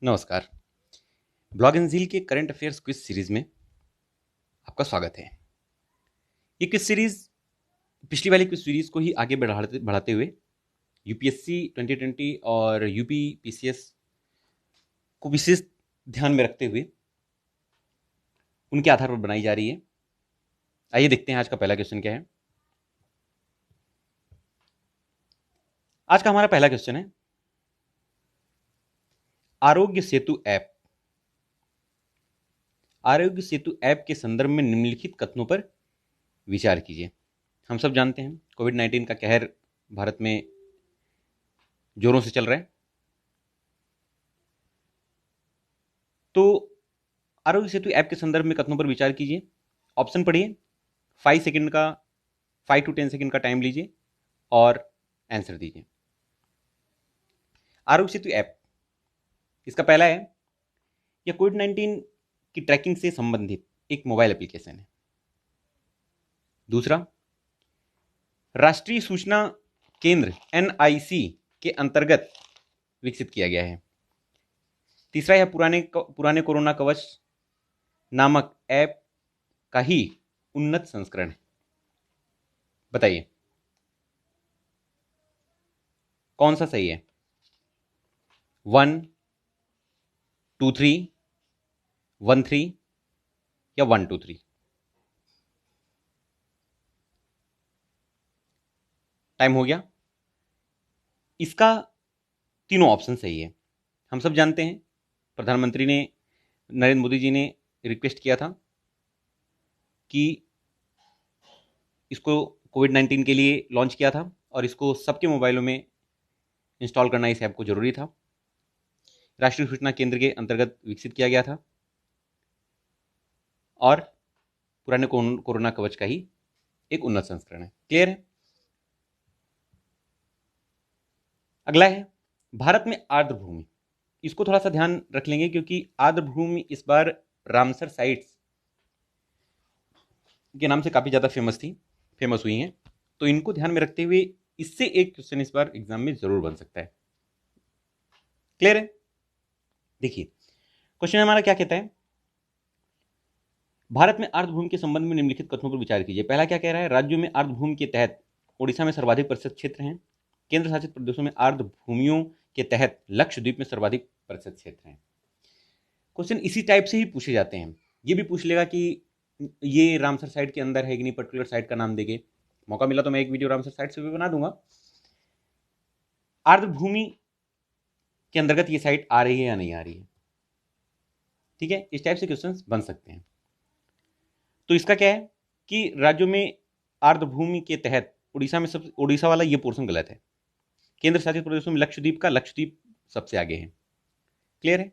नमस्कार। Blog and zeal के current affairs quiz series में आपका स्वागत है। ये क्विज सीरीज पिछली वाली क्विज सीरीज को ही आगे बढ़ाते हुए यूपीएससी 2020 और यूपी पीसीएस को विशेष ध्यान में रखते हुए उनके आधार पर बनाई जा रही है। आइए देखते हैं आज का पहला क्वेश्चन क्या है। आज का हमारा पहला क्वेश्चन है, आरोग्य सेतु ऐप। आरोग्य सेतु ऐप के संदर्भ में निम्नलिखित कथनों पर विचार कीजिए। हम सब जानते हैं कोविड-19 का कहर भारत में जोरों से चल रहा है, तो आरोग्य सेतु ऐप के संदर्भ में कथनों पर विचार कीजिए। ऑप्शन पढ़िए, 5 to 10 सेकंड का टाइम लीजिए और आंसर दीजिए। आरोग्य सेतु ऐप, इसका पहला है, यह कोविड-19 की ट्रैकिंग से संबंधित एक मोबाइल एप्लीकेशन है। दूसरा, राष्ट्रीय सूचना केंद्र एनआईसी के अंतर्गत विकसित किया गया है। तीसरा, यह पुराने कोरोना कवच नामक ऐप का ही उन्नत संस्करण है। बताइए कौन सा सही है? 1, 2, 3, 1, 3 या 1, 2, 3? टाइम हो गया। इसका तीनों ऑप्शन सही है। हम सब जानते हैं प्रधानमंत्री ने, नरेंद्र मोदी जी ने रिक्वेस्ट किया था कि इसको कोविड-19 के लिए लॉन्च किया था और इसको सबके मोबाइलों में इंस्टॉल करना इस ऐप को जरूरी था। राष्ट्रीय सूचना केंद्र के अंतर्गत विकसित किया गया था और पुराने कोरोना कवच का ही एक उन्नत संस्करण है। क्लियर है? अगला है, भारत में आर्द्र भूमि। इसको थोड़ा सा ध्यान रख लेंगे क्योंकि आर्द्र भूमि इस बार रामसर साइट्स के नाम से काफी ज्यादा फेमस हुई हैं, तो इनको ध्यान में रखते हुए इससे एक क्वेश्चन इस बार एग्जाम में जरूर बन सकता है। क्लियर है? देखिए क्वेश्चन हमारा क्या कहता है, भारत में आर्द्र भूमि के संबंध में निम्नलिखित कथनों पर विचार कीजिए। पहला क्या कह रहा है, राज्यों में आर्द्र भूमि के तहत ओडिशा में सर्वाधिक प्रतिशत क्षेत्र हैं। केंद्र शासित प्रदेशों में आर्द्र भूमियों के तहत लक्षद्वीप में सर्वाधिक प्रतिशत क्षेत्र हैं। क्वेश्चन इसी टाइप से ही पूछे जाते हैं। ये भी पूछ लेगा कि ये रामसर साइट के अंदर है कि नहीं, पर्टिकुलर साइट का नाम देंगे। मौका मिला तो मैं एक वीडियो रामसर साइट से भी बना दूंगा। आर्द्र भूमि के अंतर्गत ये साइट आ रही है या नहीं आ रही है, ठीक है? इस टाइप से क्वेश्चंस बन सकते हैं। तो इसका क्या है कि राज्यों में आर्द्र भूमि के तहत उड़ीसा वाला ये पोर्शन गलत है। केंद्र शासित प्रदेशों में लक्षद्वीप सबसे आगे है। क्लियर है?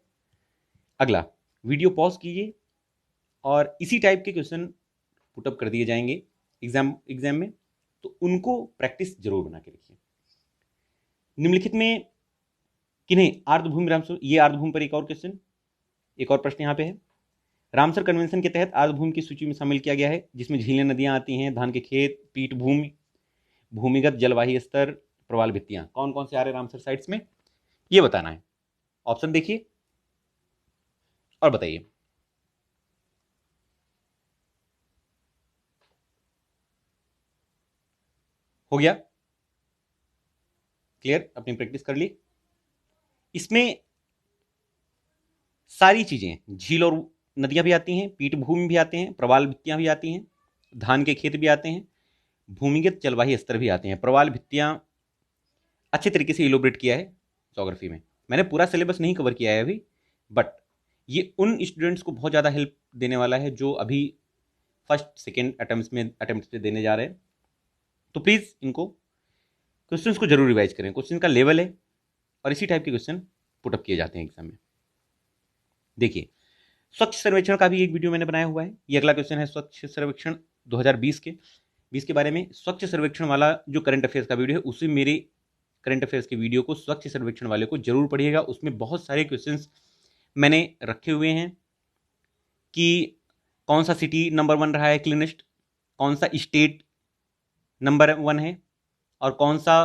अगला, वीडियो पॉज कीजिए और इसी टाइप के क्वेश्चन पुटअप कर दिए जाएंगे एग्जाम में, तो उनको प्रैक्टिस जरूर बना के रखिए। निम्नलिखित में किन्हें ये आर्द्र भूमि पर एक और क्वेश्चन, एक और प्रश्न यहां पे है। रामसर कन्वेंशन के तहत आर्द्र भूमि की सूची में शामिल किया गया है, जिसमें झीलें, नदियां आती हैं, धान के खेत, पीठ भूमि, भूमिगत जलवायु स्तर, प्रवाल भित्तियां। कौन कौन से आ रहे हैं रामसर साइट्स में, ये बताना है। ऑप्शन देखिए और बताइए। हो गया? क्लियर? अपनी प्रैक्टिस कर ली। इसमें सारी चीजें, झील और नदियां भी आती हैं, पीठ भूमि भी आते हैं, प्रवाल भित्तियां भी आती हैं, धान के खेत भी आते हैं, भूमिगत जलवायु स्तर भी आते हैं। प्रवाल भित्तियां अच्छे तरीके से इलोबरेट किया है ज्योग्राफी में। मैंने पूरा सिलेबस नहीं कवर किया है अभी, बट ये उन स्टूडेंट्स को बहुत ज़्यादा हेल्प देने वाला है जो अभी फर्स्ट सेकेंड अटेम्प्ट पे देने जा रहे हैं। तो प्लीज़ इनको क्वेश्चंस को जरूर रिवाइज करें। क्वेश्चन का लेवल है और इसी टाइप के क्वेश्चन पुटअप किए जाते हैं एग्जाम में। देखिए, स्वच्छ सर्वेक्षण का भी एक वीडियो मैंने बनाया हुआ है। ये अगला क्वेश्चन है, स्वच्छ सर्वेक्षण 2020 के बारे में। स्वच्छ सर्वेक्षण वाला जो करंट अफेयर्स का वीडियो है, उसी मेरे करंट अफेयर्स के वीडियो को स्वच्छ सर्वेक्षण वाले को जरूर पढ़िएगा। उसमें बहुत सारे क्वेश्चंस मैंने रखे हुए हैं कि कौन सा सिटी नंबर 1 रहा है क्लीनेस्ट, कौन सा स्टेट नंबर 1 है और कौन सा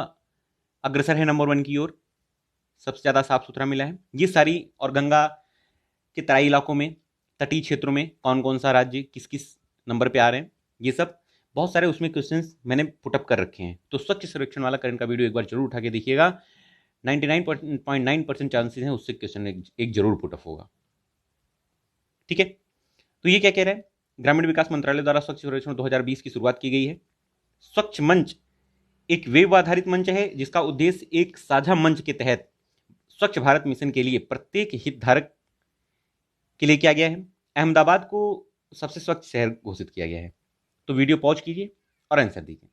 अग्रसर है नंबर 1 की ओर। सबसे ज़्यादा साफ सुथरा मिला है। ये सारी, और गंगा के तराई इलाकों में, तटीय क्षेत्रों में कौन कौन सा राज्य किस किस नंबर पे आ रहे हैं, ये सब बहुत सारे उसमें क्वेश्चंस मैंने पुटअप कर रखे हैं। तो स्वच्छ सर्वेक्षण वाला करंट का वीडियो एक बार जरूर उठा के देखिएगा। 99.9% चांसेस हैं उससे क्वेश्चन एक जरूर पुटअप होगा। ठीक है, तो ये क्या कह रहा है, ग्रामीण विकास मंत्रालय द्वारा स्वच्छ सर्वेक्षण 2020 की शुरुआत की गई है। स्वच्छ मंच एक वेब आधारित मंच है जिसका उद्देश्य एक साझा मंच के तहत स्वच्छ भारत मिशन के लिए प्रत्येक हितधारक के लिए किया गया है। अहमदाबाद को सबसे स्वच्छ शहर घोषित किया गया है। तो वीडियो पॉज कीजिए और आंसर दीजिए।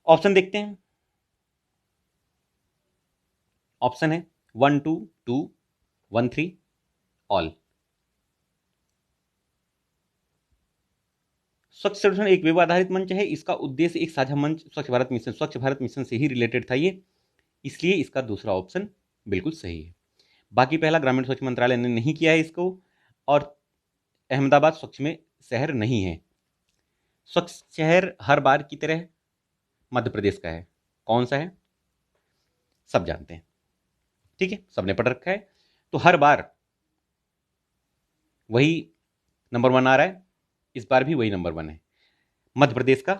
ऑप्शन देखते हैं। ऑप्शन है 1 2 2 1 3 ऑल। स्वच्छ सर्वेक्षण एक वेब आधारित मंच है, इसका उद्देश्य एक साझा मंच स्वच्छ भारत मिशन से ही रिलेटेड था ये, इसलिए इसका दूसरा ऑप्शन बिल्कुल सही है। बाकी पहला ग्रामीण स्वच्छ मंत्रालय ने नहीं किया है इसको, और अहमदाबाद स्वच्छ में शहर नहीं है। स्वच्छ शहर हर बार की तरह मध्य प्रदेश का है। कौन सा है सब जानते हैं, ठीक है, सबने पढ़ रखा है। तो हर बार वही नंबर 1 आ रहा है, इस बार भी वही नंबर 1 है, मध्य प्रदेश का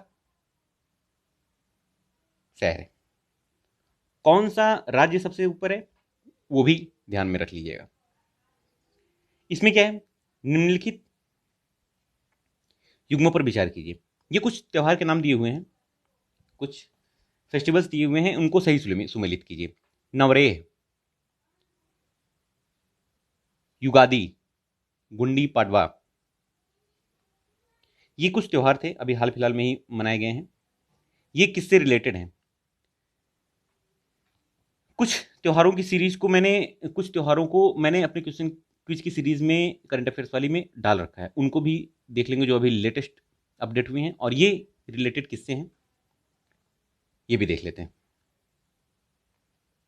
शहर है। कौन सा राज्य सबसे ऊपर है वो भी ध्यान में रख लीजिएगा। इसमें क्या है, निम्नलिखित युग्मों पर विचार कीजिए। ये कुछ त्योहार के नाम दिए हुए हैं, कुछ फेस्टिवल्स दिए हुए हैं, उनको सही सुमेलित कीजिए। नवरेह, युगादि, गुंडी पाडवा, ये कुछ त्योहार थे, अभी हाल फिलहाल में ही मनाए गए हैं। ये किससे रिलेटेड हैं? कुछ त्योहारों को मैंने अपने क्वेश्चन क्विज की सीरीज में करंट अफेयर्स वाली में डाल रखा है, उनको भी देख लेंगे जो अभी लेटेस्ट अपडेट हुए हैं, और ये रिलेटेड किससे हैं ये भी देख लेते हैं।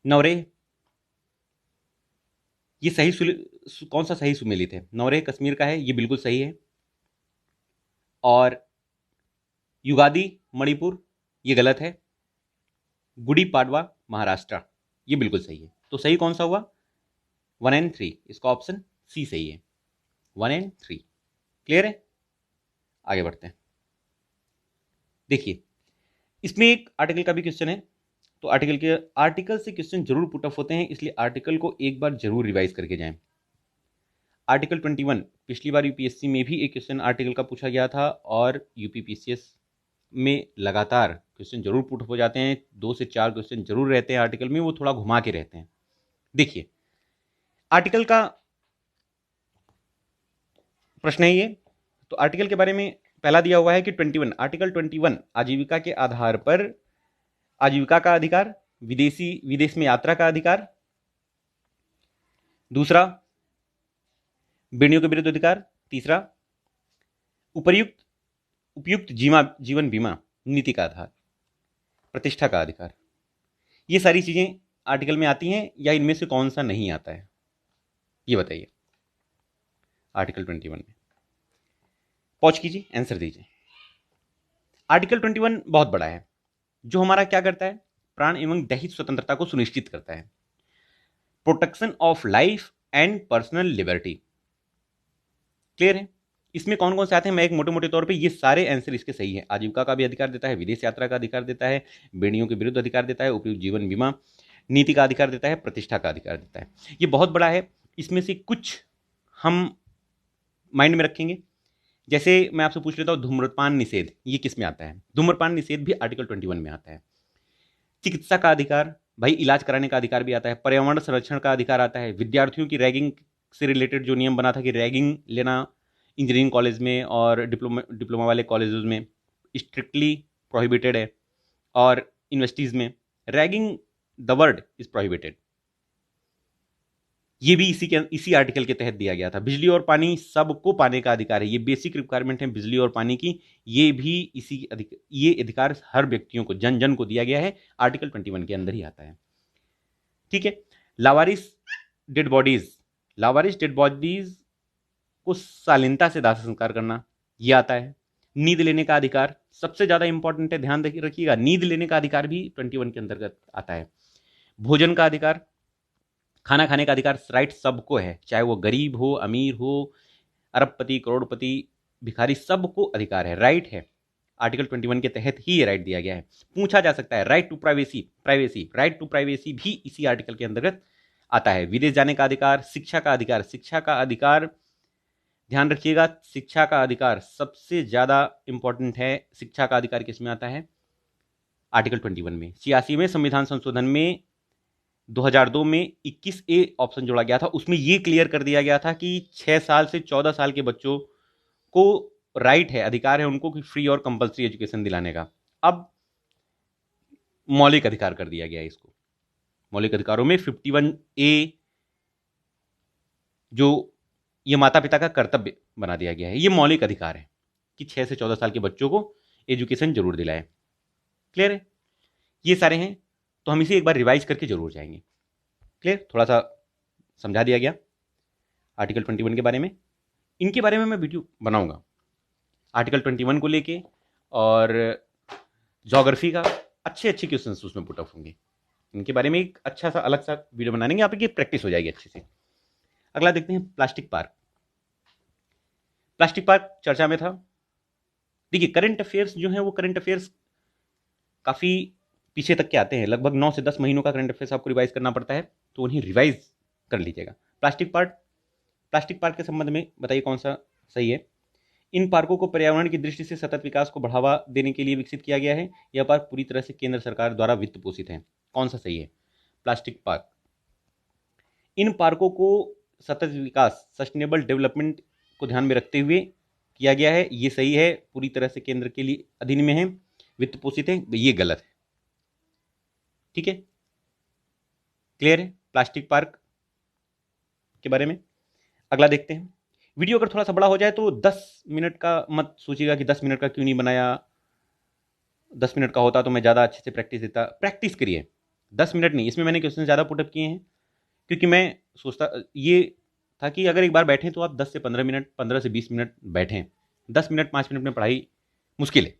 नवरेह, ये कौन सा सही सुमेलित है? नवरेह कश्मीर का है, ये बिल्कुल सही है। और युगादि मणिपुर, ये गलत है। गुड़ी पाडवा महाराष्ट्र, ये बिल्कुल सही है। तो सही कौन सा हुआ? 1 and 3, इसका ऑप्शन सी सही है। 1 and 3 क्लियर है। आगे बढ़ते हैं। देखिए, इसमें एक आर्टिकल का भी क्वेश्चन है, तो आर्टिकल से क्वेश्चन जरूर पुटअप होते हैं, इसलिए आर्टिकल को एक बार जरूर रिवाइज करके जाएं। आर्टिकल 21 पिछली बार यूपीएससी में भी एक क्वेश्चन आर्टिकल का पूछा गया था, और यूपीपीसीएस में लगातार क्वेश्चन जरूर पुटअप हो जाते हैं। 2 से 4 क्वेश्चन जरूर रहते हैं आर्टिकल में, वो थोड़ा घुमा के रहते हैं। देखिए, आर्टिकल का प्रश्न है ये। तो आर्टिकल के बारे में पहला दिया हुआ है कि आर्टिकल 21 आजीविका के आधार पर आजीविका का अधिकार, विदेश में यात्रा का अधिकार, दूसरा बेड़ियों के विरुद्ध अधिकार, तीसरा उपयुक्त जीवन बीमा नीति का आधार, प्रतिष्ठा का अधिकार। ये सारी चीजें आर्टिकल में आती हैं, या इनमें से कौन सा नहीं आता है ये बताइए। आर्टिकल 21 में पॉज कीजिए, आंसर दीजिए। आर्टिकल 21 बहुत बड़ा है, जो हमारा क्या करता है, प्राण एवं दैहिक स्वतंत्रता को सुनिश्चित करता है। Protection of life and personal liberty, clear है। इसमें कौन कौन से आते हैं, मैं एक मोटे मोटे तौर पे, ये सारे आंसर इसके सही है। आजीविका का भी अधिकार देता है, विदेश यात्रा का अधिकार देता है, बेड़ियों के विरुद्ध अधिकार देता है, उपयुक्त जीवन बीमा नीति का अधिकार देता है, प्रतिष्ठा का अधिकार देता है। ये बहुत बड़ा है। इसमें से कुछ हम माइंड में रखेंगे। जैसे मैं आपसे पूछ लेता हूँ, धूम्रपान निषेध, ये किस में आता है? धूम्रपान निषेध भी आर्टिकल 21 में आता है। चिकित्सा का अधिकार, भाई इलाज कराने का अधिकार भी आता है। पर्यावरण संरक्षण का अधिकार आता है। विद्यार्थियों की रैगिंग से रिलेटेड जो नियम बना था कि रैगिंग लेना इंजीनियरिंग कॉलेज में और डिप्लोमा वाले कॉलेजेस में स्ट्रिक्टली प्रोहिबिटेड है, और यूनिवर्सिटीज़ में ragging the word is prohibited. ये भी इसी आर्टिकल के तहत दिया गया था। बिजली और पानी सबको पाने का अधिकार है, ये बेसिक रिक्वायरमेंट है बिजली और पानी की, ये भी ये अधिकार हर व्यक्तियों को, जन जन को दिया गया है, आर्टिकल 21 के अंदर ही आता है। ठीक है। लावारिस डेड बॉडीज को शालीनता से दाह संस्कार करना, ये आता है। नींद लेने का अधिकार सबसे ज्यादा इंपॉर्टेंट है, ध्यान रखिएगा, नींद लेने का अधिकार भी 21 के अंतर्गत आता है। भोजन का अधिकार, खाना खाने का अधिकार राइट सबको है, चाहे वो गरीब हो, अमीर हो, अरबपति, करोड़पति, भिखारी, सबको अधिकार है, राइट है। आर्टिकल 21 के तहत ही ये राइट दिया गया है। पूछा जा सकता है right to privacy, right to privacy भी इसी आर्टिकल के अंतर्गत आता है। विदेश जाने का अधिकार, शिक्षा का अधिकार, शिक्षा का अधिकार ध्यान रखिएगा, शिक्षा का अधिकार सबसे ज्यादा इंपॉर्टेंट है। शिक्षा का अधिकार किसमें आता है? आर्टिकल 21 में। 86वें संविधान संशोधन में 2002 में 21A ऑप्शन जोड़ा गया था, उसमें यह क्लियर कर दिया गया था कि 6 साल से 14 साल के बच्चों को राइट है, अधिकार है उनको कि फ्री और कंपलसरी एजुकेशन दिलाने का। अब मौलिक अधिकार कर दिया गया है इसको। मौलिक अधिकारों में 51A जो ये माता पिता का कर्तव्य बना दिया गया है, ये मौलिक अधिकार है कि 6 से 14 साल के बच्चों को एजुकेशन जरूर दिलाएं। क्लियर है? ये सारे हैं, तो हम इसे एक बार रिवाइज करके जरूर जाएंगे। क्लियर? थोड़ा सा समझा दिया गया आर्टिकल 21 के बारे में। इनके बारे में मैं वीडियो बनाऊंगा आर्टिकल 21 को लेके, और ज्योग्राफी का अच्छे अच्छे क्वेश्चंस उसमें पुट अप होंगे। इनके बारे में एक अच्छा सा अलग सा वीडियो बना लेंगे, आपकी प्रैक्टिस हो जाएगी अच्छे से। अगला देखते हैं प्लास्टिक पार्क। प्लास्टिक पार्क चर्चा में था। देखिए करंट अफेयर्स जो है वो करंट अफेयर्स काफी पीछे तक के आते हैं, लगभग 9 से 10 महीनों का करंट अफेयर्स आपको रिवाइज करना पड़ता है, तो उन्हें रिवाइज कर लीजिएगा। प्लास्टिक पार्क के संबंध में बताइए कौन सा सही है? इन पार्कों को पर्यावरण की दृष्टि से सतत विकास को बढ़ावा देने के लिए विकसित किया गया है। यह पार्क पूरी तरह से केंद्र सरकार द्वारा वित्त पोषित है। कौन सा सही है? Plastic park. इन पार्कों को सतत विकास, सस्टेनेबल डेवलपमेंट को ध्यान में रखते हुए किया गया है, ये सही है। पूरी तरह से केंद्र के लिए अधीन में है, वित्त पोषित है, ये गलत है। ठीक है, क्लियर है प्लास्टिक पार्क के बारे में। अगला देखते हैं। वीडियो अगर थोड़ा सा बड़ा हो जाए तो 10 मिनट का मत सोचिएगा कि 10 मिनट का क्यों नहीं बनाया, 10 मिनट का होता तो मैं ज़्यादा अच्छे से प्रैक्टिस देता। प्रैक्टिस करिए, 10 मिनट नहीं, इसमें मैंने क्वेश्चन ज़्यादा पुटअप किए हैं क्योंकि मैं सोचता ये था कि अगर एक बार बैठें तो आप 10 से 15 मिनट, 15 से 20 मिनट बैठें। 10 मिनट 5 मिनट में पढ़ाई मुश्किल है।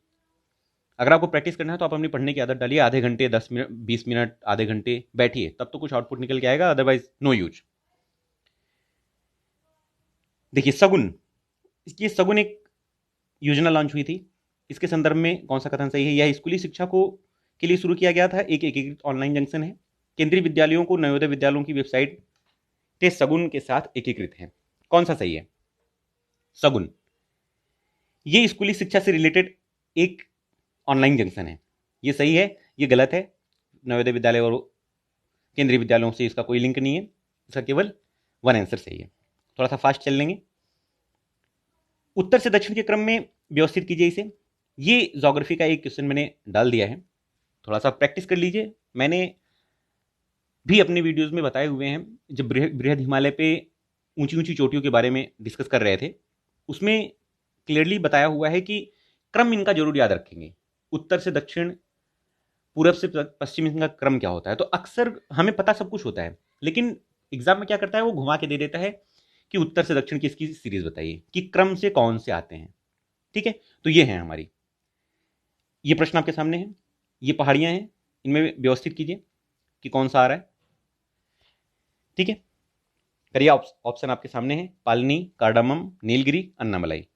अगर आपको प्रैक्टिस करना है तो आप अपनी पढ़ने की आदत डालिए, आधे घंटे, 10 मिनट, 20 मिनट, आधे घंटे बैठिए, तब तो कुछ आउटपुट निकल के आएगा, अदरवाइज नो यूज। देखिए सगुन, ये सगुन एक योजना लॉन्च हुई थी, इसके संदर्भ में कौन सा कथन सही है? यह स्कूली शिक्षा को के लिए शुरू किया गया था, एक एकीकृत ऑनलाइन जंक्शन है। केंद्रीय विद्यालयों को नवोदय विद्यालयों की वेबसाइट के सगुन के साथ एकीकृत है। कौन सा सही है? सगुन। ये स्कूली शिक्षा से रिलेटेड एक ऑनलाइन जंक्शन है, ये सही है, ये गलत है। नवोदय विद्यालय और केंद्रीय विद्यालयों से इसका कोई लिंक नहीं है, इसका केवल वन आंसर सही है। थोड़ा सा फास्ट चल लेंगे। उत्तर से दक्षिण के क्रम में व्यवस्थित कीजिए इसे। ये ज्योग्राफी का एक क्वेश्चन मैंने डाल दिया है, थोड़ा सा प्रैक्टिस कर लीजिए। मैंने भी अपने वीडियोस में बताए हुए हैं, जब बृहद हिमालय पे ऊंची ऊंची चोटियों के बारे में डिस्कस कर रहे थे, उसमें क्लियरली बताया हुआ है कि क्रम इनका जरूर याद रखेंगे। उत्तर से दक्षिण, पूरब से पश्चिम, इनका क्रम क्या होता है। तो अक्सर हमें पता सब कुछ होता है, लेकिन एग्जाम में क्या करता है, वो घुमा के दे देता है कि उत्तर से दक्षिण की इसकी सीरीज बताइए कि क्रम से कौन से आते हैं। ठीक है, तो ये है हमारी, ये प्रश्न आपके सामने है। ये पहाड़ियां हैं, इनमें व्यवस्थित कीजिए कि कौन सा आ रहा है। ठीक है, करिए। ऑप्शन आपके सामने है, पालनी, कार्डामम, नीलगिरी, अन्नामलाई।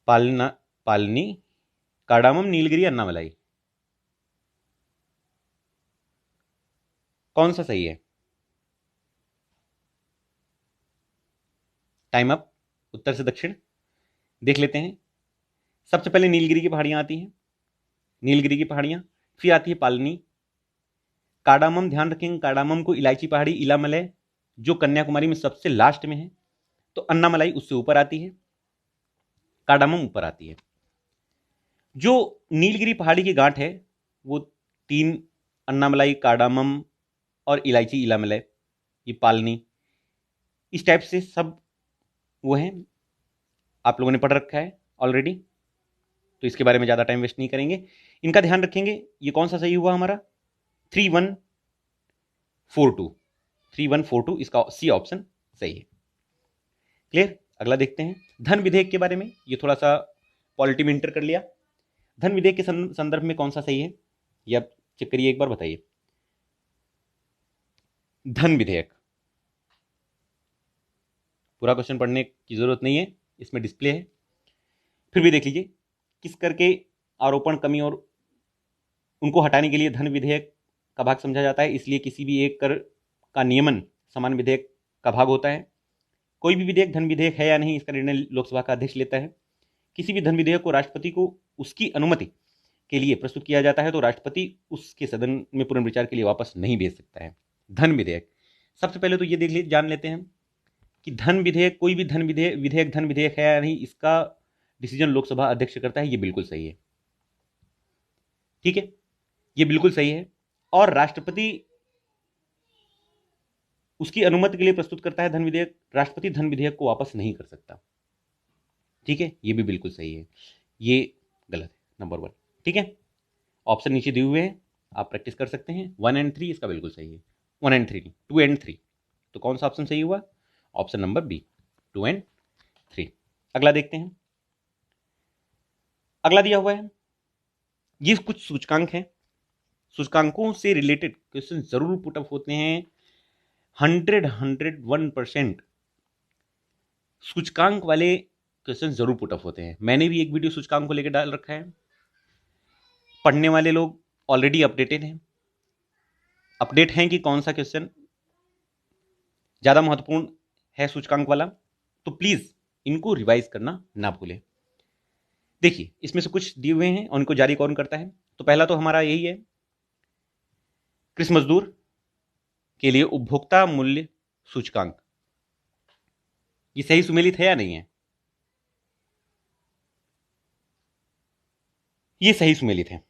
पालनी, कार्डामम, नीलगिरी, अन्नामलाई, कौन सा सही है? Time up. उत्तर से दक्षिण देख लेते हैं। सबसे पहले नीलगिरी की पहाड़ियां आती हैं, नीलगिरी की पहाड़ियां, फिर आती है पालनी। कार्डामम ध्यान रखेंगे, कार्डामम को इलायची पहाड़ी, इलामलय जो कन्याकुमारी में सबसे लास्ट में है, तो अन्नामलाई उससे ऊपर आती है, कार्डामम ऊपर आती है। जो नीलगिरी पहाड़ी की गांठ है वो 3, अन्नामलाई, कार्डामम और इलायची, इलामलय, ये पालनी, इस टाइप से सब वो हैं, आप लोगों ने पढ़ रखा है ऑलरेडी, तो इसके बारे में ज़्यादा टाइम वेस्ट नहीं करेंगे। इनका ध्यान रखेंगे। ये कौन सा सही हुआ हमारा? 3142, इसका सी ऑप्शन सही है। क्लियर? अगला देखते हैं धन विधेयक के बारे में। ये थोड़ा सा पॉलिटी में इंटर कर लिया। धन विधेयक के संदर्भ में कौन सा सही है, ये आप चेक करिए एक बार, बताइए। धन विधेयक, पूरा क्वेश्चन पढ़ने की जरूरत नहीं है, इसमें डिस्प्ले है, फिर भी देख लीजिए। किस कर के आरोपण, कमी और उनको हटाने के लिए धन विधेयक का भाग समझा जाता है, इसलिए किसी भी एक कर का नियमन समान विधेयक का भाग होता है। कोई भी विधेयक धन विधेयक है या नहीं, इसका निर्णय लोकसभा का अध्यक्ष लेता है। किसी भी धन विधेयक को राष्ट्रपति को उसकी अनुमति के लिए प्रस्तुत किया जाता है तो राष्ट्रपति उसके सदन में पुनर्विचार के लिए वापस नहीं भेज सकता है। धन विधेयक, सबसे पहले तो ये देख जान लेते हैं कि धन विधेयक, कोई भी धन विधेयक धन विधेयक है या नहीं, इसका डिसीजन लोकसभा अध्यक्ष करता है। ये बिल्कुल सही है, ठीक है, ये बिल्कुल सही है। और राष्ट्रपति उसकी अनुमति के लिए प्रस्तुत करता है धन विधेयक, राष्ट्रपति धन विधेयक को वापस नहीं कर सकता, ठीक है, ये भी बिल्कुल सही है। ये गलत है, नंबर 1, ठीक है। ऑप्शन नीचे दिए हुए हैं, आप प्रैक्टिस कर सकते हैं। 1 एंड 3 इसका बिल्कुल सही है, 1 एंड 3 नहीं, 2 एंड 3। तो कौन सा ऑप्शन सही हुआ? Option number B, 2 and 3। अगला देखते हैं। अगला दिया हुआ है, ये कुछ सूचकांक हैं, सूचकांकों से रिलेटेड क्वेश्चन जरूर पुटअप होते हैं। 101% सूचकांक वाले क्वेश्चन जरूर पुटअप होते हैं। मैंने भी एक वीडियो सूचकांक को लेकर डाल रखा है। पढ़ने वाले लोग ऑलरेडी अपडेटेड हैं, अपडेट हैं कि कौन सा क्वेश्चन ज्यादा महत्वपूर्ण है सूचकांक वाला, तो प्लीज इनको रिवाइज करना ना भूलें। देखिए, इसमें से कुछ दिए हुए हैं और उनको जारी कौन करता है। तो पहला तो हमारा यही है, कृषि मजदूर के लिए उपभोक्ता मूल्य सूचकांक। ये सही सुमेलित है या नहीं है? ये सही सुमेलित है।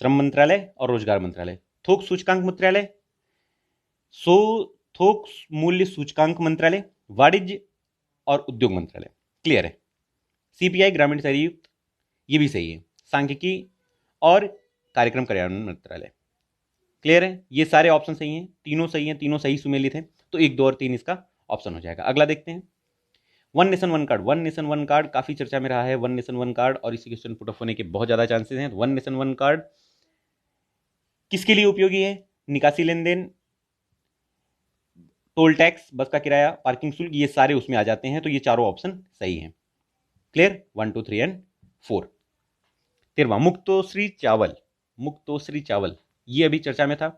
श्रम मंत्रालय और रोजगार मंत्रालय, थोक सूचकांक मंत्रालय, थोक मूल्य सूचकांक मंत्रालय, वाणिज्य और उद्योग मंत्रालय। क्लियर है। सीपीआई ग्रामीण शहरी युक्त, ये भी सही है। सांख्यिकी और कार्यक्रम कार्यान्वयन मंत्रालय। क्लियर है, ये सारे ऑप्शन सही हैं, तीनों सही हैं, तीनों सही सुमेलित हैं। तो 1, 2 और 3 इसका ऑप्शन हो जाएगा। अगला देखते हैं, one nation one card. One nation one card काफी चर्चा में रहा है, वन नेशन वन कार्ड, और इसी क्वेश्चन पुट ऑफ होने के बहुत ज्यादा चांसेस हैं। वन नेशन वन कार्ड किसके लिए उपयोगी है? निकासी लेन देन, टोल टैक्स, बस का किराया, पार्किंग शुल्क, ये सारे उसमें आ जाते हैं। तो ये चारों ऑप्शन सही हैं। Clear, 1, 2, 3 and 4। 13वां, मुक्तोश्री चावल। मुक्तोश्री चावल ये अभी चर्चा में था।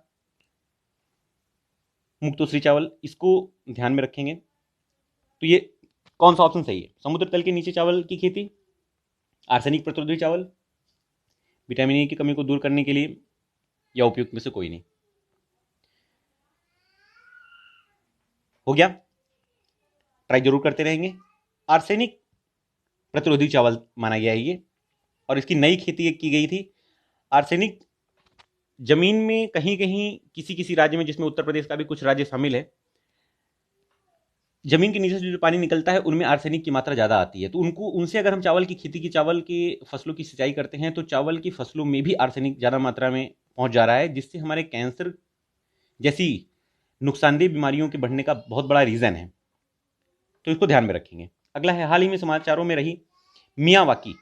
मुक्तोश्री चावल, इसको ध्यान में रखेंगे। तो ये कौन सा ऑप्शन सही है? समुद्र तल के नीचे चावल की खेती, आर्सेनिक प्रतिरोधी चावल, विटामिन ए की कमी को दूर करने के लिए, या उपयुक्त में से कोई नहीं। हो गया, ट्राई जरूर करते रहेंगे। आर्सेनिक प्रतिरोधी चावल माना गया है ये, और इसकी नई खेती की गई थी। आर्सेनिक जमीन में कहीं कहीं किसी किसी राज्य में, जिसमें उत्तर प्रदेश का भी कुछ राज्य शामिल है, जमीन के नीचे से जो पानी निकलता है उनमें आर्सेनिक की मात्रा ज्यादा आती है। तो उनसे अगर हम चावल की खेती की, चावल के फसलों की सिंचाई करते हैं, तो चावल की फसलों में भी आर्सेनिक ज्यादा मात्रा में पहुंच जा रहा है, जिससे हमारे कैंसर जैसी नुकसानदेह बीमारियों के बढ़ने का बहुत बड़ा रीजन है। तो इसको ध्यान में रखेंगे। अगला है, हाल ही में समाचारों में रही मियावाकी।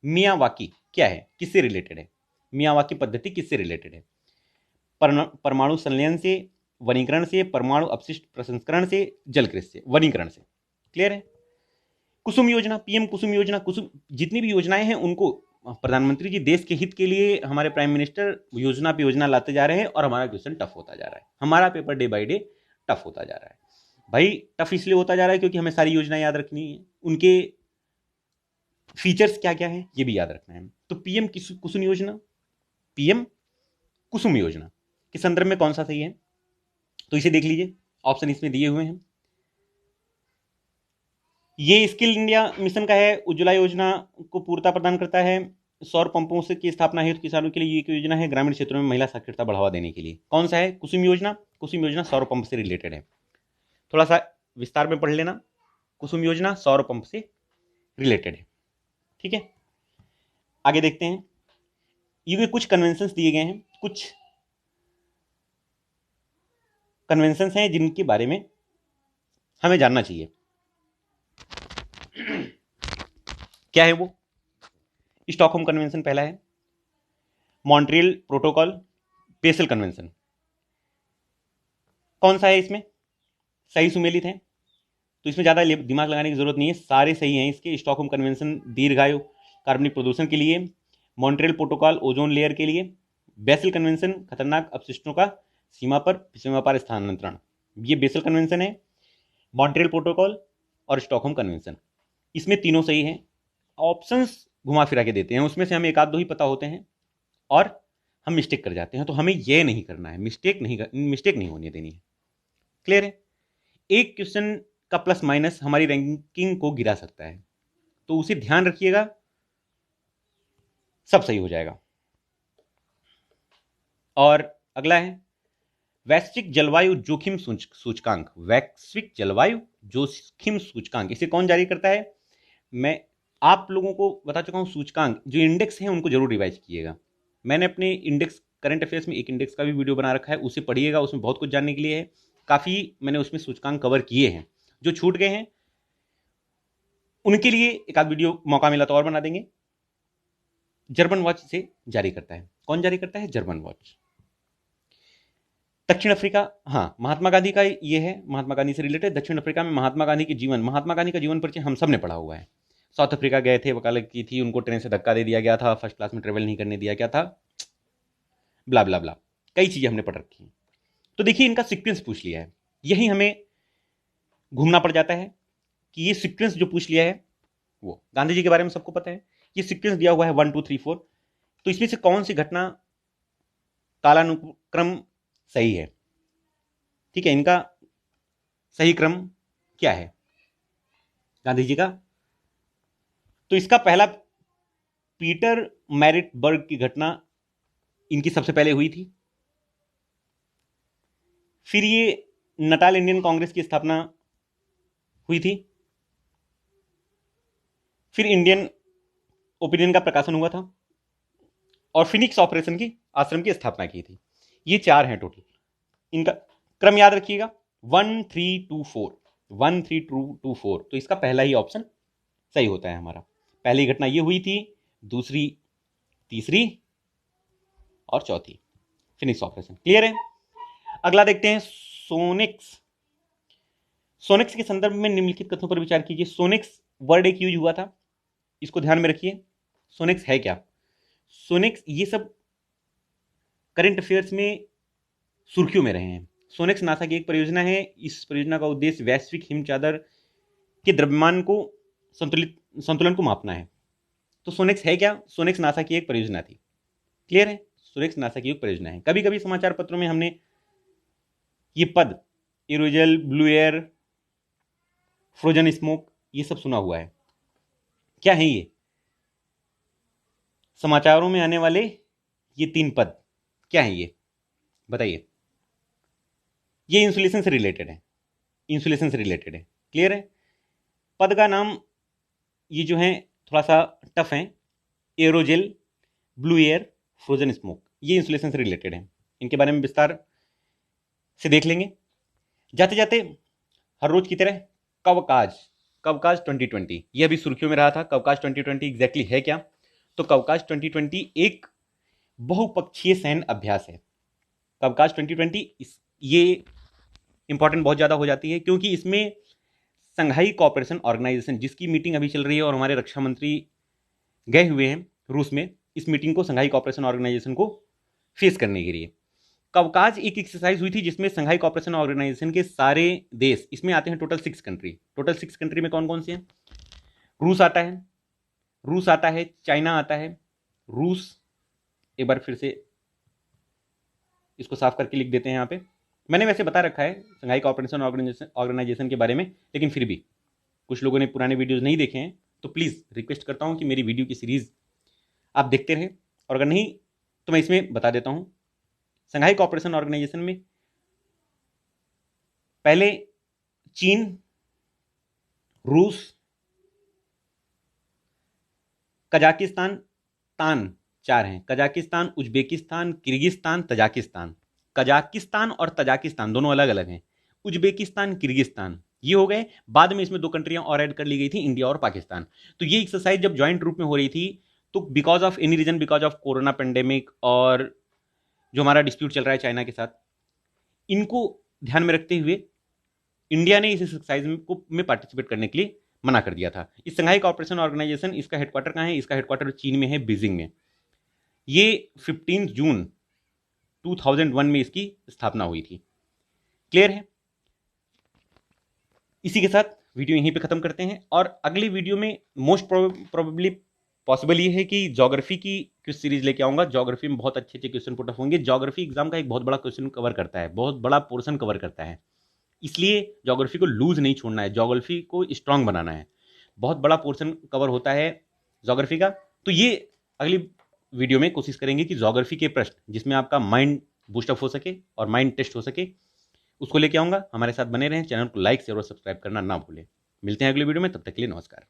मियावाकी क्या है, किससे रिलेटेड है? मियावाकी पद्धति किससे रिलेटेड है? परमाणु संलयन से, वनीकरण से, परमाणु अपशिष्ट प्रसंस्करण से, जल कृषि से। वनीकरण से। क्लियर है। कुसुम योजना, पीएम कुसुम योजना, कुसुम, जितनी भी योजनाएं हैं उनको प्रधानमंत्री जी देश के हित के लिए, हमारे प्राइम मिनिस्टर योजना पे योजना लाते जा रहे हैं, और हमारा क्वेश्चन टफ होता जा रहा है। हमारा paper day by day tough होता जा रहा है। भाई टफ इसलिए होता जा रहा है क्योंकि हमें सारी योजना याद रखनी है, उनके फीचर्स क्या क्या है ये भी याद रखना है। तो पीएम कुसुम योजना, पीएम कुसुम योजना के संदर्भ में कौन सा सही है? तो इसे देख लीजिए, ऑप्शन इसमें दिए हुए हैं। ये स्किल इंडिया मिशन का है, उज्ज्वला योजना को पूर्णता प्रदान करता है, सौर पंपों से की स्थापना हेतु किसानों के लिए ये योजना है, ग्रामीण क्षेत्रों में महिला साक्षरता बढ़ावा देने के लिए। कौन सा है? कुसुम योजना। कुसुम योजना सौर पंप से रिलेटेड है, थोड़ा सा विस्तार में पढ़ लेना। कुसुम योजना सौर पंप से रिलेटेड है, ठीक है। आगे देखते हैं, ये कुछ कन्वेंशंस दिए गए हैं, कुछ कन्वेंशंस हैं जिनके बारे में हमें जानना चाहिए। क्या है वो? स्टॉकहोम कन्वेंशन पहला है, मॉन्ट्रियल प्रोटोकॉल, बेसल कन्वेंशन। कौन सा है इसमें सही सुमेलित है? तो इसमें ज़्यादा दिमाग लगाने की जरूरत नहीं है, सारे सही हैं इसके। स्टॉकहोम कन्वेंशन दीर्घायु कार्बनिक प्रदूषण के लिए, मॉन्ट्रियल प्रोटोकॉल ओजोन लेयर के लिए, बेसल कन्वेंशन खतरनाक अपशिष्टों का सीमा पार स्थानांतरण। ये बेसल कन्वेंशन है, मॉन्ट्रियल प्रोटोकॉल और स्टॉकहोम कन्वेंशन। इसमें तीनों सही हैं। ऑप्शंस घुमा फिरा के देते हैं, उसमें से हमें एक आध दो ही पता होते हैं और हम मिस्टेक कर जाते हैं। तो हमें यह नहीं करना है, मिस्टेक नहीं होने देनी है। क्लियर है? एक क्वेश्चन का प्लस माइनस हमारी रैंकिंग को गिरा सकता है, तो उसे ध्यान रखिएगा, सब सही हो जाएगा। और अगला है वैश्विक जलवायु जोखिम सूचकांक। वैश्विक जलवायु जोखिम सूचकांक, इसे कौन जारी करता है? मैं आप लोगों को बता चुका हूं। सूचकांक जो इंडेक्स हैं उनको जरूर रिवाइज कीजिएगा। मैंने अपने इंडेक्स करंट अफेयर्स में एक इंडेक्स का भी वीडियो बना रखा है, उसे पढ़िएगा, उसमें बहुत कुछ जानने के लिए है। काफ़ी मैंने उसमें सूचकांक कवर किए हैं, जो छूट गए हैं उनके लिए एक आध वीडियो मौका मिला तो और बना देंगे। जर्मन वॉच से जारी करता है, कौन जारी करता है? German watch. दक्षिण अफ्रीका, हाँ महात्मा गांधी का ये है, महात्मा गांधी से रिलेटेड। दक्षिण अफ्रीका में महात्मा गांधी का जीवन परिचय हम सब ने पढ़ा हुआ है। साउथ अफ्रीका गए थे, वकालत की थी, उनको ट्रेन से धक्का दे दिया गया था, फर्स्ट क्लास में ट्रेवल नहीं करने दिया गया था, ब्ला ब्ला ब्ला, कई चीजें हमने पढ़ रखी हैं। तो देखिए इनका सीक्वेंस पूछ लिया है, यही हमें घूमना पड़ जाता है कि ये सीक्वेंस जो पूछ लिया है वो गांधी जी के बारे में सबको पता है। ये सीक्वेंस दिया हुआ है 1 2 3 4, तो इसमें से कौन सी घटना कालानुक्रम सही है? ठीक है, इनका सही क्रम क्या है गांधी जी का? तो इसका पहला पीटर मैरिटबर्ग की घटना इनकी सबसे पहले हुई थी। फिर ये नटाल इंडियन कांग्रेस की स्थापना हुई थी। फिर इंडियन ओपिनियन का प्रकाशन हुआ था और फिनिक्स ऑपरेशन की आश्रम की स्थापना की थी। ये 4 हैं टोटल। इनका क्रम याद रखिएगा 1 3 2 4, 1 3 2 4। तो इसका पहला ही ऑप्शन सही होता है हमारा। पहली घटना ये हुई थी, दूसरी, तीसरी और चौथी फिनिक्स ऑपरेशन। क्लियर है? अगला देखते हैं सोनिक्स। सोनिक्स के संदर्भ में निम्नलिखित कथनों पर विचार कीजिए। सोनिक्स वर्ड एक यूज हुआ था, इसको ध्यान में रखिए। सोनिक्स है क्या? सोनिक्स ये सब करंट अफेयर्स में सुर्खियों में रहे हैं। सोनिक्स नासा की एक परियोजना है। इस परियोजना का उद्देश्य वैश्विक हिम चादर के द्रव्यमान को संतुलन को मापना है। तो सोनिक्स है क्या? सोनिक्स नासा की एक परियोजना थी। क्लियर है? सोनिक्स नासा की एक परियोजना है। कभी कभी समाचार पत्रों में हमने ये पद aerogel, blue air, frozen smoke, ये सब सुना हुआ है। क्या है ये? समाचारों में आने वाले ये 3 पद क्या है ये बताइए? ये इंसुलेशन से रिलेटेड है, इंसुलेशन से रिलेटेड है। क्लियर है? पद का नाम ये जो है थोड़ा सा टफ है। Aerogel, blue air, frozen smoke, ये इंसुलेशन से रिलेटेड है। इनके बारे में विस्तार से देख लेंगे। जाते जाते हर रोज की तरह कवकाज 2020, यह भी सुर्खियों में रहा था। कवकाज 2020 एग्जैक्टली है क्या? तो कवकाज 2020 एक बहुपक्षीय सैन्य अभ्यास है। कवकाज 2020 ये इंपॉर्टेंट बहुत ज्यादा हो जाती है क्योंकि इसमें संघाई कोऑपरेशन ऑर्गेनाइजेशन, जिसकी मीटिंग अभी चल रही है और हमारे रक्षा मंत्री गए हुए हैं रूस में इस मीटिंग को, संघाई कोऑपरेशन ऑर्गेनाइजेशन को फेस करने के लिए। कवकाज एक एक्सरसाइज हुई थी जिसमें संघाई कोऑपरेशन ऑर्गेनाइजेशन के सारे देश, इसमें आते हैं टोटल 6 कंट्री। टोटल 6 कंट्री में कौन कौन से हैं? रूस आता है, चाइना आता है, रूस, एक बार फिर से इसको साफ करके लिख देते हैं यहाँ पे। मैंने वैसे बता रखा है संघाई कोऑपरेशन ऑर्गेनाइजेशन के बारे में, लेकिन फिर भी कुछ लोगों ने पुराने वीडियोज नहीं देखे हैं, तो प्लीज़ रिक्वेस्ट करता हूँ कि मेरी वीडियो की सीरीज़ आप देखते रहें, और अगर नहीं तो मैं इसमें बता देता हूँ। संघाई कोऑपरेशन ऑर्गेनाइजेशन में पहले चीन, रूस, कजाकिस्तान, तान 4 हैं। Kazakhstan, Uzbekistan, Kyrgyzstan, Tajikistan. Kazakhstan और तजाकिस्तान दोनों अलग अलग हैं। उज्बेकिस्तान, किर्गिस्तान ये हो गए। बाद में इसमें 2 कंट्रियां और ऐड कर ली गई थी, इंडिया और पाकिस्तान। तो ये एक्सरसाइज जब ज्वाइंट रूप में हो रही थी तो because of any reason, because of corona pandemic और जो हमारा डिस्प्यूट चल रहा है चाइना के साथ, इनको ध्यान में रखते हुए इंडिया ने इस एक्सरसाइज में पार्टिसिपेट करने के लिए मना कर दिया था। इस संघाई कॉर्पोरेशन ऑर्गेनाइजेशन, इसका हेडक्वार्टर कहाँ है? इसका हेडक्वार्टर चीन में है, बीजिंग में। ये 15 जून 2001 में इसकी स्थापना हुई थी। क्लियर है? इसी के साथ वीडियो यहीं पे खत्म करते हैं और अगली वीडियो में मोस्ट प्रोबेबली पॉसिबल ये है कि ज्योग्राफी की क्विज सीरीज लेके आऊंगा। ज्योग्राफी में बहुत अच्छे अच्छे क्वेश्चन पुट अप होंगे। ज्योग्राफी एग्जाम का एक बहुत बड़ा क्वेश्चन कवर करता है, बहुत बड़ा पोर्शन कवर करता है, इसलिए ज्योग्राफी को लूज नहीं छोड़ना है, ज्योग्राफी को स्ट्रांग बनाना है। बहुत बड़ा पोर्शन कवर होता है ज्योग्राफी का। तो ये अगली वीडियो में कोशिश करेंगे कि ज्योग्राफी के प्रश्न जिसमें आपका माइंड बूस्टअप हो सके और माइंड टेस्ट हो सके, उसको लेके आऊंगा। हमारे साथ बने रहें, चैनल को लाइक शेयर और सब्सक्राइब करना ना भूलें। मिलते हैं अगली वीडियो में, तब तक के लिए नमस्कार।